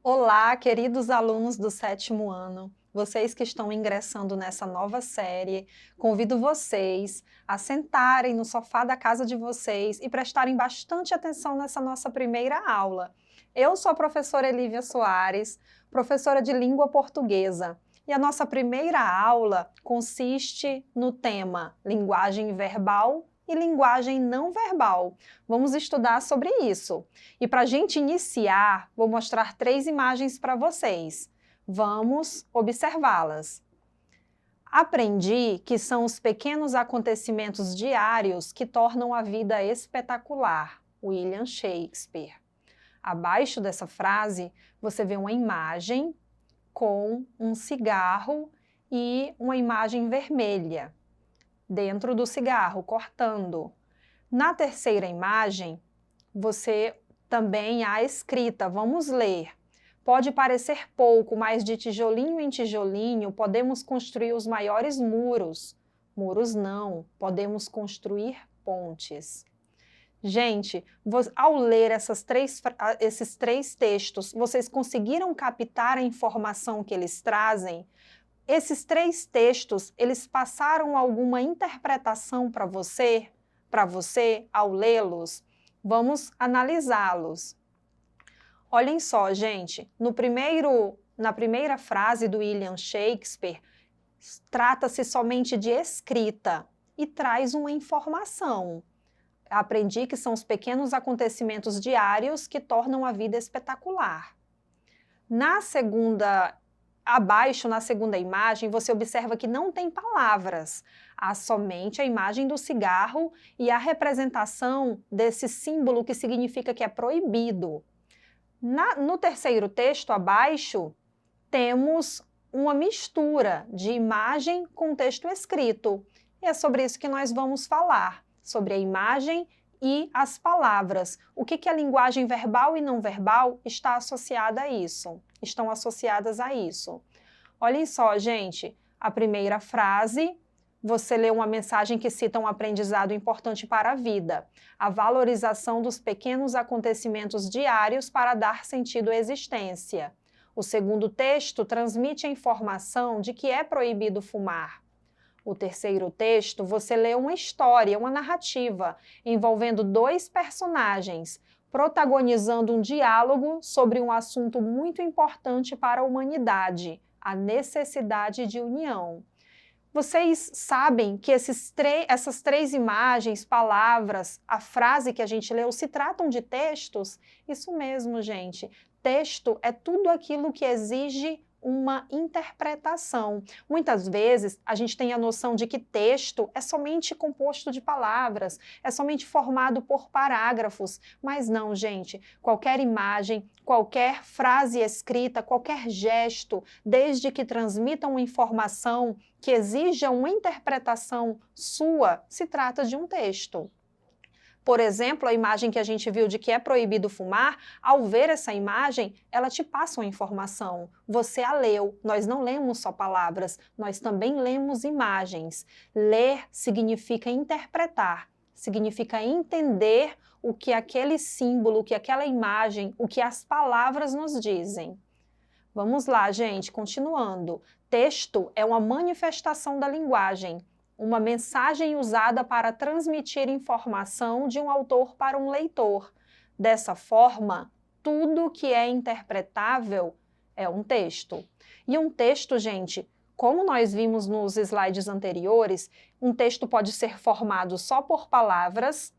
Olá, queridos alunos do sétimo ano, vocês que estão ingressando nessa nova série, convido vocês a sentarem no sofá da casa de vocês e prestarem bastante atenção nessa nossa primeira aula. Eu sou a professora Elívia Soares, professora de língua portuguesa, e a nossa primeira aula consiste no tema linguagem verbal e linguagem não verbal. Vamos estudar sobre isso. E para a gente iniciar, vou mostrar 3 imagens para vocês. Vamos observá-las. Aprendi que são os pequenos acontecimentos diários que tornam a vida espetacular. William Shakespeare. Abaixo dessa frase, você vê uma imagem com um cigarro e uma imagem vermelha dentro do cigarro, cortando. Na terceira imagem, você também há escrita, vamos ler. Pode parecer pouco, mas de tijolinho em tijolinho podemos construir os maiores muros. Muros não, podemos construir pontes. Gente, ao ler esses três textos, vocês conseguiram captar a informação que eles trazem? Esses 3 textos, eles passaram alguma interpretação para você ao lê-los? Vamos analisá-los. Olhem só, gente, na primeira frase do William Shakespeare, trata-se somente de escrita e traz uma informação. Aprendi que são os pequenos acontecimentos diários que tornam a vida espetacular. Abaixo, na segunda imagem, você observa que não tem palavras. Há somente a imagem do cigarro e a representação desse símbolo que significa que é proibido. No terceiro texto, abaixo, temos uma mistura de imagem com texto escrito. E é sobre isso que nós vamos falar, sobre a imagem e as palavras. O que a linguagem verbal e não verbal está associada a isso? Estão associadas a isso. Olhem só, gente, a primeira frase, você lê uma mensagem que cita um aprendizado importante para a vida, a valorização dos pequenos acontecimentos diários para dar sentido à existência. O segundo texto transmite a informação de que é proibido fumar. O terceiro texto, você lê uma história, uma narrativa, envolvendo 2 personagens, protagonizando um diálogo sobre um assunto muito importante para a humanidade, a necessidade de união. Vocês sabem que essas 3 imagens, palavras, a frase que a gente leu, se tratam de textos? Isso mesmo, gente. Texto é tudo aquilo que exige uma interpretação. Muitas vezes a gente tem a noção de que texto é somente composto de palavras, é somente formado por parágrafos, mas não, gente. Qualquer imagem, qualquer frase escrita, qualquer gesto, desde que transmita uma informação que exija uma interpretação sua, se trata de um texto. Por exemplo, a imagem que a gente viu de que é proibido fumar, ao ver essa imagem, ela te passa uma informação. Você a leu. Nós não lemos só palavras, nós também lemos imagens. Ler significa interpretar, significa entender o que aquele símbolo, o que aquela imagem, o que as palavras nos dizem. Vamos lá, gente, continuando. Texto é uma manifestação da linguagem, uma mensagem usada para transmitir informação de um autor para um leitor. Dessa forma, tudo que é interpretável é um texto. E um texto, gente, como nós vimos nos slides anteriores, um texto pode ser formado só por palavras,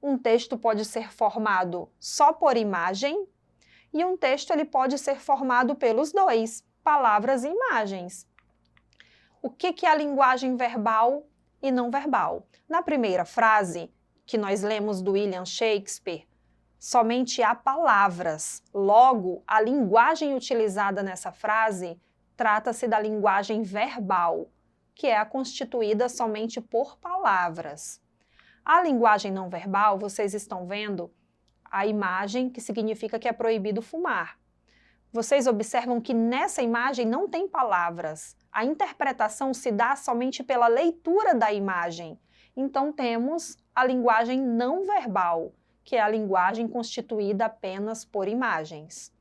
um texto pode ser formado só por imagem, e um texto ele pode ser formado pelos 2, palavras e imagens. O que é a linguagem verbal e não verbal? Na primeira frase, que nós lemos do William Shakespeare, somente há palavras. Logo, a linguagem utilizada nessa frase trata-se da linguagem verbal, que é a constituída somente por palavras. A linguagem não verbal, vocês estão vendo a imagem que significa que é proibido fumar. Vocês observam que nessa imagem não tem palavras. A interpretação se dá somente pela leitura da imagem. Então temos a linguagem não verbal, que é a linguagem constituída apenas por imagens.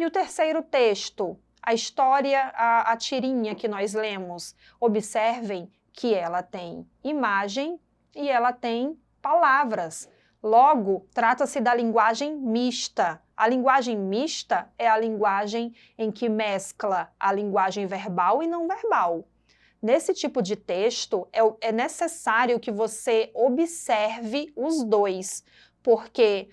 E o terceiro texto, a história, a tirinha que nós lemos, observem que ela tem imagem e ela tem palavras. Logo, trata-se da linguagem mista. A linguagem mista é a linguagem em que mescla a linguagem verbal e não verbal. Nesse tipo de texto, é necessário que você observe os dois, porque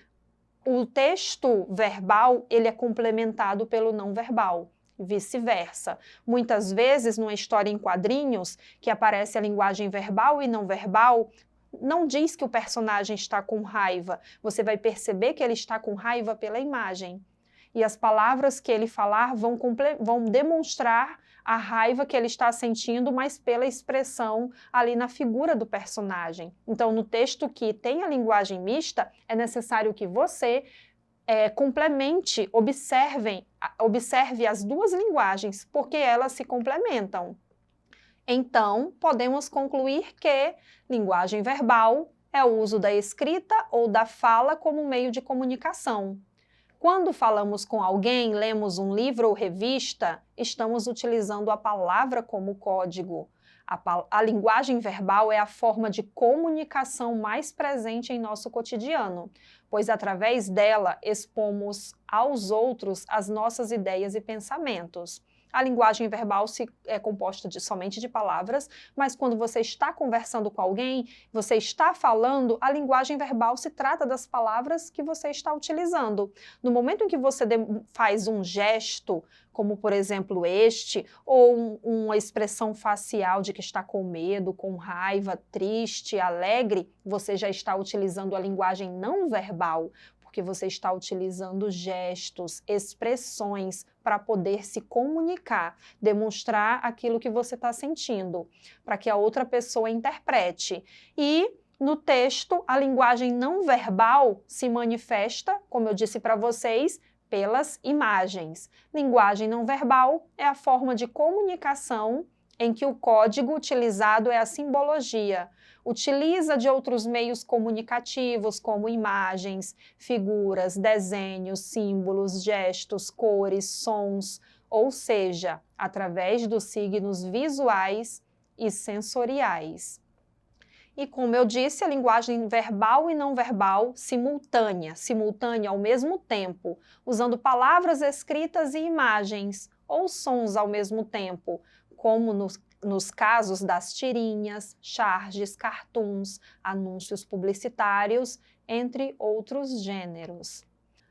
o texto verbal ele é complementado pelo não verbal, vice-versa. Muitas vezes, numa história em quadrinhos, que aparece a linguagem verbal e não verbal, não diz que o personagem está com raiva, você vai perceber que ele está com raiva pela imagem. E as palavras que ele falar vão demonstrar a raiva que ele está sentindo, mas pela expressão ali na figura do personagem. Então, no texto que tem a linguagem mista, é necessário que você complemente, observe as duas linguagens, porque elas se complementam. Então, podemos concluir que linguagem verbal é o uso da escrita ou da fala como meio de comunicação. Quando falamos com alguém, lemos um livro ou revista, estamos utilizando a palavra como código. A linguagem verbal é a forma de comunicação mais presente em nosso cotidiano, pois através dela expomos aos outros as nossas ideias e pensamentos. A linguagem verbal é composta somente de palavras, mas quando você está conversando com alguém, você está falando, a linguagem verbal se trata das palavras que você está utilizando. No momento em que você faz um gesto, como por exemplo este, ou uma expressão facial de que está com medo, com raiva, triste, alegre, você já está utilizando a linguagem não verbal, porque você está utilizando gestos, expressões para poder se comunicar, demonstrar aquilo que você está sentindo, para que a outra pessoa interprete. E no texto, a linguagem não verbal se manifesta, como eu disse para vocês, pelas imagens. Linguagem não verbal é a forma de comunicação em que o código utilizado é a simbologia. Utiliza de outros meios comunicativos, como imagens, figuras, desenhos, símbolos, gestos, cores, sons, ou seja, através dos signos visuais e sensoriais. E como eu disse, a linguagem verbal e não verbal simultânea ao mesmo tempo, usando palavras escritas e imagens, ou sons ao mesmo tempo, como nos casos das tirinhas, charges, cartoons, anúncios publicitários, entre outros gêneros.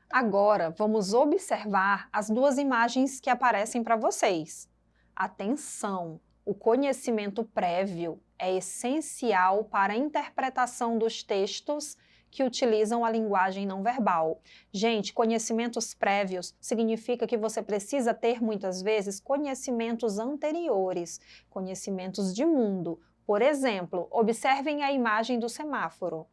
Agora, vamos observar as duas imagens que aparecem para vocês. Atenção! O conhecimento prévio é essencial para a interpretação dos textos que utilizam a linguagem não verbal. Gente, conhecimentos prévios significa que você precisa ter, muitas vezes, conhecimentos anteriores, conhecimentos de mundo. Por exemplo, observem a imagem do semáforo.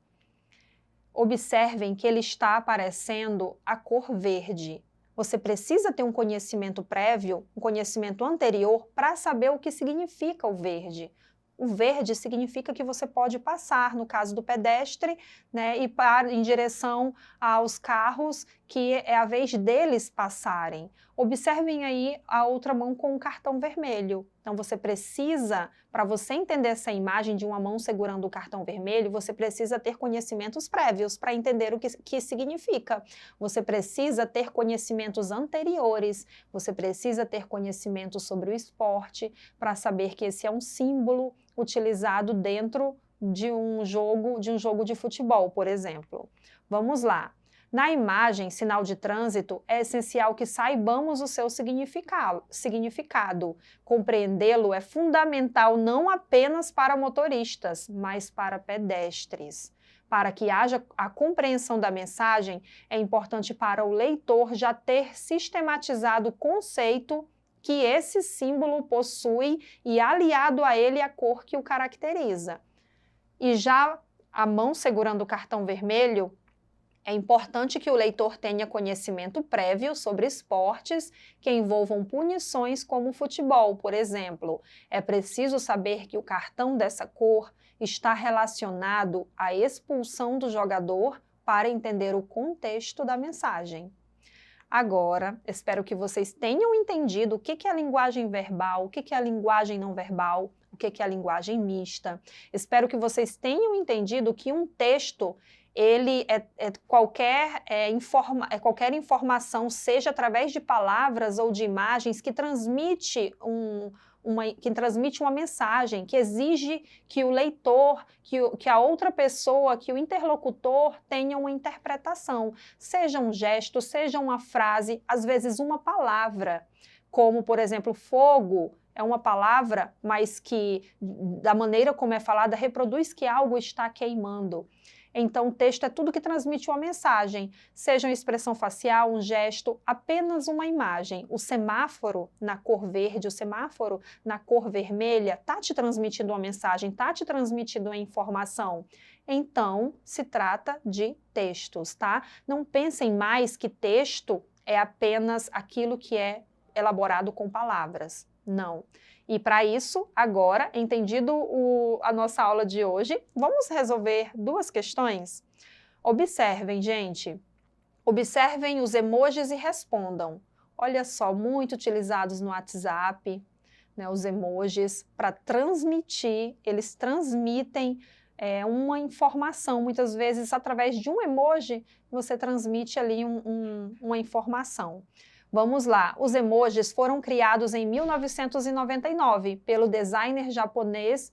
Observem que ele está aparecendo a cor verde. Você precisa ter um conhecimento prévio, um conhecimento anterior, para saber o que significa o verde. O verde significa que você pode passar, no caso do pedestre, né, e para em direção aos carros, que é a vez deles passarem. Observem aí a outra mão com um cartão vermelho. Então você precisa, para você entender essa imagem de uma mão segurando o cartão vermelho, você precisa ter conhecimentos prévios para entender o que significa. Você precisa ter conhecimentos anteriores, você precisa ter conhecimento sobre o esporte, para saber que esse é um símbolo utilizado dentro de um jogo de futebol, por exemplo. Vamos lá. Na imagem, sinal de trânsito, é essencial que saibamos o seu significado. Compreendê-lo é fundamental não apenas para motoristas, mas para pedestres. Para que haja a compreensão da mensagem, é importante para o leitor já ter sistematizado o conceito que esse símbolo possui e aliado a ele a cor que o caracteriza. E já a mão segurando o cartão vermelho, é importante que o leitor tenha conhecimento prévio sobre esportes que envolvam punições como o futebol, por exemplo. É preciso saber que o cartão dessa cor está relacionado à expulsão do jogador para entender o contexto da mensagem. Agora, espero que vocês tenham entendido o que é a linguagem verbal, o que é a linguagem não verbal, o que é a linguagem mista. Espero que vocês tenham entendido que um texto, ele qualquer informação, seja através de palavras ou de imagens, que transmite uma mensagem, que exige que o leitor, que a outra pessoa, que o interlocutor tenha uma interpretação, seja um gesto, seja uma frase, às vezes uma palavra, como, por exemplo, fogo é uma palavra, mas que, da maneira como é falada, reproduz que algo está queimando. Então, o texto é tudo que transmite uma mensagem, seja uma expressão facial, um gesto, apenas uma imagem. O semáforo na cor verde, o semáforo na cor vermelha, está te transmitindo uma mensagem, está te transmitindo uma informação. Então, se trata de textos, tá? Não pensem mais que texto é apenas aquilo que é elaborado com palavras. Não. E para isso, agora, entendido a nossa aula de hoje, vamos resolver duas questões? Observem, gente. Observem os emojis e respondam. Olha só, muito utilizados no WhatsApp, né, os emojis, para transmitir, eles transmitem uma informação. Muitas vezes, através de um emoji, você transmite ali uma informação. Vamos lá, os emojis foram criados em 1999 pelo designer japonês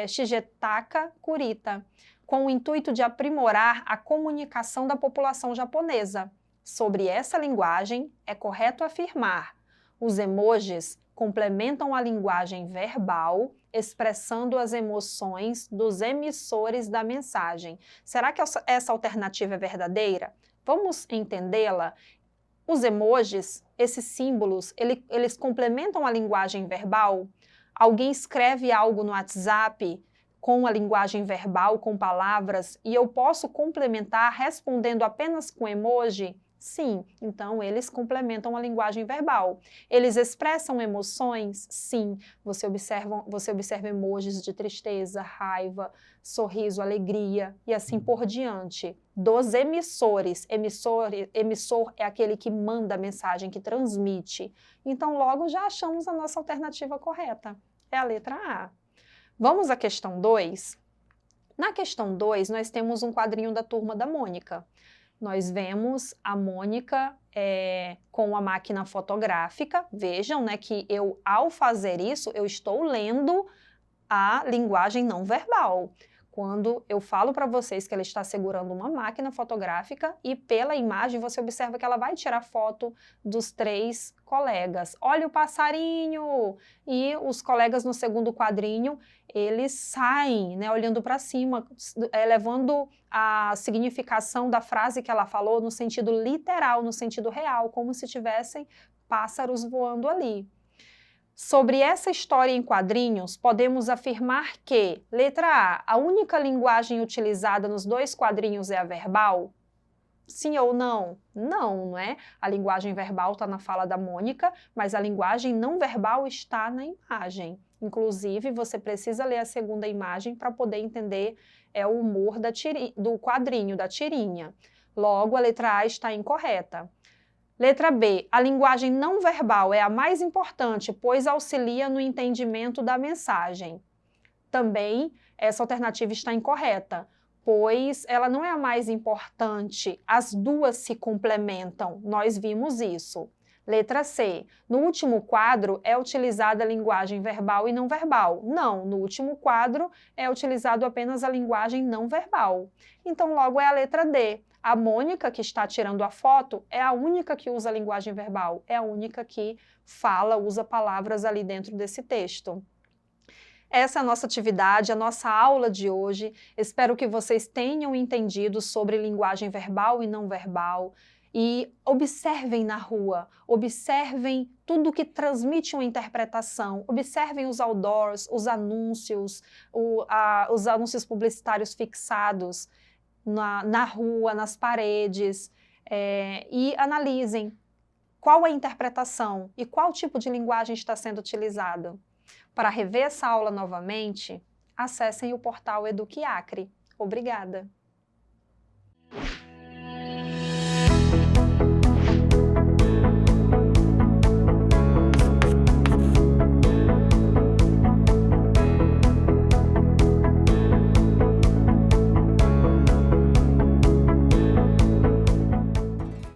Shigetaka Kurita, com o intuito de aprimorar a comunicação da população japonesa. Sobre essa linguagem, é correto afirmar: os emojis complementam a linguagem verbal, expressando as emoções dos emissores da mensagem. Será que essa alternativa é verdadeira? Vamos entendê-la? Os emojis, esses símbolos, eles complementam a linguagem verbal? Alguém escreve algo no WhatsApp com a linguagem verbal, com palavras, e eu posso complementar respondendo apenas com emoji? Sim, então eles complementam a linguagem verbal. Eles expressam emoções? Sim. Você observa emojis de tristeza, raiva, sorriso, alegria e assim por diante. Dos emissores, emissor é aquele que manda a mensagem, que transmite. Então logo já achamos a nossa alternativa correta. É a letra A. Vamos à questão 2? Na questão 2, nós temos um quadrinho da Turma da Mônica. Nós vemos a Mônica com a máquina fotográfica. Vejam, né, que ao fazer isso, eu estou lendo a linguagem não verbal. Quando eu falo para vocês que ela está segurando uma máquina fotográfica e pela imagem você observa que ela vai tirar foto dos 3 colegas. Olha o passarinho! E os colegas no segundo quadrinho, eles saem, né, olhando para cima, levando a significação da frase que ela falou no sentido literal, no sentido real, como se tivessem pássaros voando ali. Sobre essa história em quadrinhos, podemos afirmar que, letra A única linguagem utilizada nos 2 quadrinhos é a verbal? Sim ou não? Não, não é? A linguagem verbal está na fala da Mônica, mas a linguagem não verbal está na imagem. Inclusive, você precisa ler a segunda imagem para poder entender o humor do quadrinho, da tirinha. Logo, a letra A está incorreta. Letra B, a linguagem não verbal é a mais importante, pois auxilia no entendimento da mensagem. Também, essa alternativa está incorreta, pois ela não é a mais importante, as duas se complementam, nós vimos isso. Letra C, no último quadro é utilizada a linguagem verbal e não verbal. Não, no último quadro é utilizado apenas a linguagem não verbal. Então, logo é a letra D. A Mônica, que está tirando a foto, é a única que usa a linguagem verbal, é a única que fala, usa palavras ali dentro desse texto. Essa é a nossa atividade, a nossa aula de hoje. Espero que vocês tenham entendido sobre linguagem verbal e não verbal. E observem na rua, observem tudo que transmite uma interpretação, observem os outdoors, os anúncios publicitários fixados na rua, nas paredes, e analisem qual é a interpretação e qual tipo de linguagem está sendo utilizada. Para rever essa aula novamente, acessem o portal Eduque Acre. Obrigada!